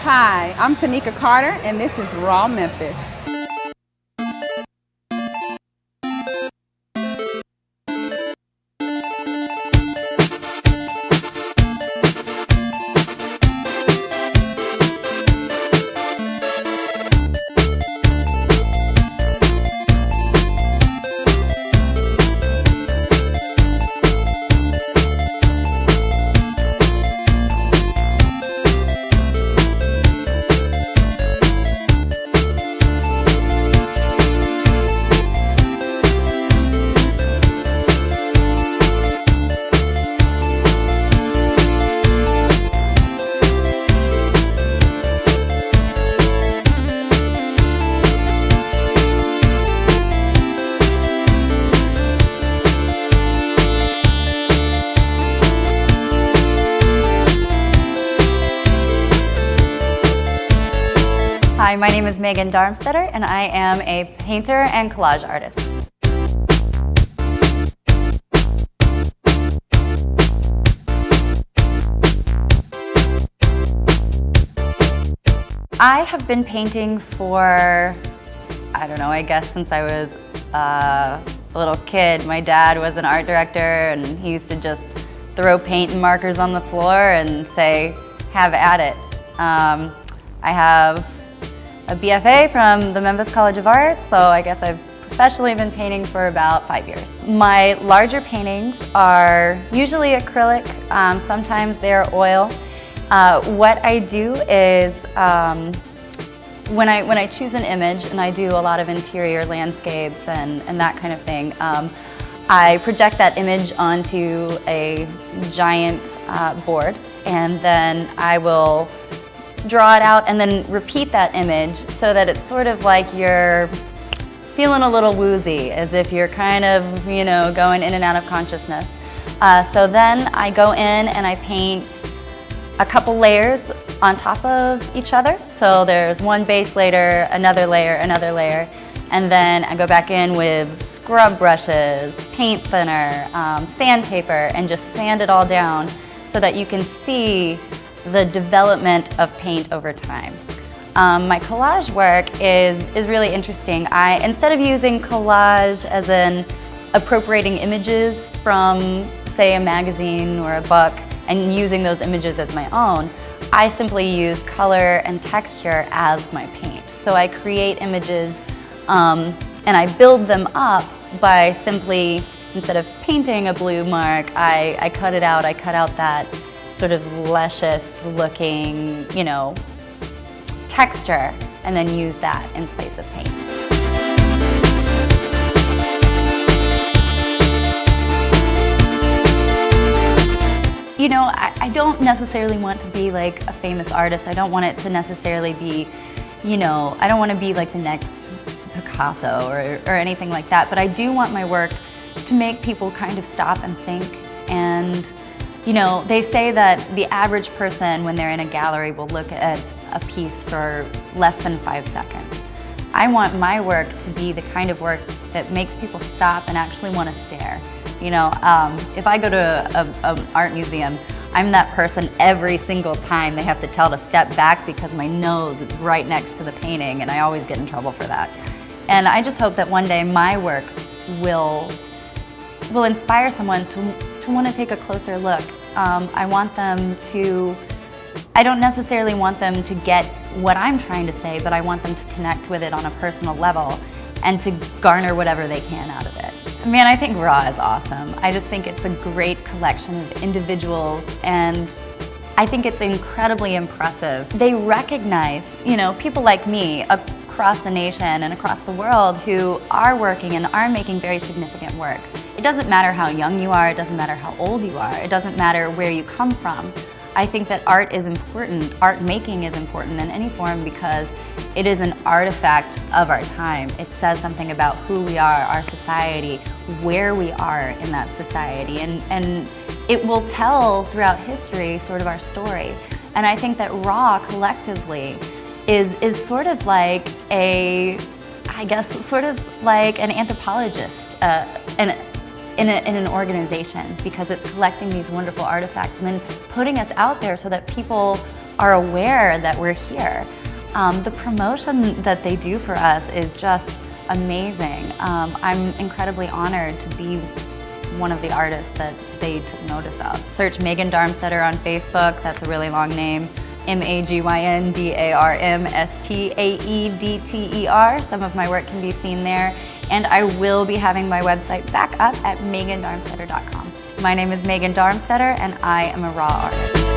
Hi, I'm Tanika Carter, and this is Raw Memphis. Hi, my name is MAGYN DARMSTAEDTER, and I am a painter and collage artist. I have been painting for, I don't know, I guess since I was a little kid. My dad was an art director, and he used to just throw paint and markers on the floor and say, have at it. I have a BFA from the Memphis College of Art, so I guess I've professionally been painting for about 5 years. My larger paintings are usually acrylic, sometimes they're oil. What I do is when I choose an image, and I do a lot of interior landscapes and that kind of thing, I project that image onto a giant board, and then I will draw it out and then repeat that image so that it's sort of like you're feeling a little woozy, as if you're kind of, you know, going in and out of consciousness. So then I go in and I paint a couple layers on top of each other. So there's one base layer, another layer, and then I go back in with scrub brushes, paint thinner, sandpaper, and just sand it all down so that you can see the development of paint over time. My collage work is really interesting. Instead of using collage as in appropriating images from, say, a magazine or a book and using those images as my own, I simply use color and texture as my paint. So I create images and I build them up by simply, instead of painting a blue mark, I cut it out. I cut out that sort of luscious looking, you know, texture, and then use that in place of paint. You know, I don't necessarily want to be like a famous artist. I don't want it to necessarily be, you know, I don't want to be like the next Picasso or anything like that, but I do want my work to make people kind of stop and think. And you know, they say that the average person, when they're in a gallery, will look at a piece for less than 5 seconds. I want my work to be the kind of work that makes people stop and actually want to stare. You know, if I go to an art museum, I'm that person every single time they have to tell to step back because my nose is right next to the painting, and I always get in trouble for that. And I just hope that one day my work will inspire someone to want to take a closer look. I want them to, I don't necessarily want them to get what I'm trying to say, but I want them to connect with it on a personal level and to garner whatever they can out of it. Man, I think Raw is awesome. I just think it's a great collection of individuals, and I think it's incredibly impressive. They recognize, you know, people like me across the nation and across the world who are working and are making very significant work. It doesn't matter how young you are, it doesn't matter how old you are, it doesn't matter where you come from. I think that art is important, art making is important in any form because it is an artifact of our time. It says something about who we are, our society, where we are in that society, and it will tell throughout history sort of our story. And I think that Raw collectively is sort of like a, I guess, sort of like an anthropologist in an organization, because it's collecting these wonderful artifacts and then putting us out there so that people are aware that we're here. The promotion that they do for us is just amazing. I'm incredibly honored to be one of the artists that they took notice of. Search MAGYN DARMSTAEDTER on Facebook. That's a really long name. MAGYN Some of my work can be seen there. And I will be having my website back up at MAGYNDARMSTAEDTER.com. My name is MAGYN DARMSTAEDTER and I am a raw artist.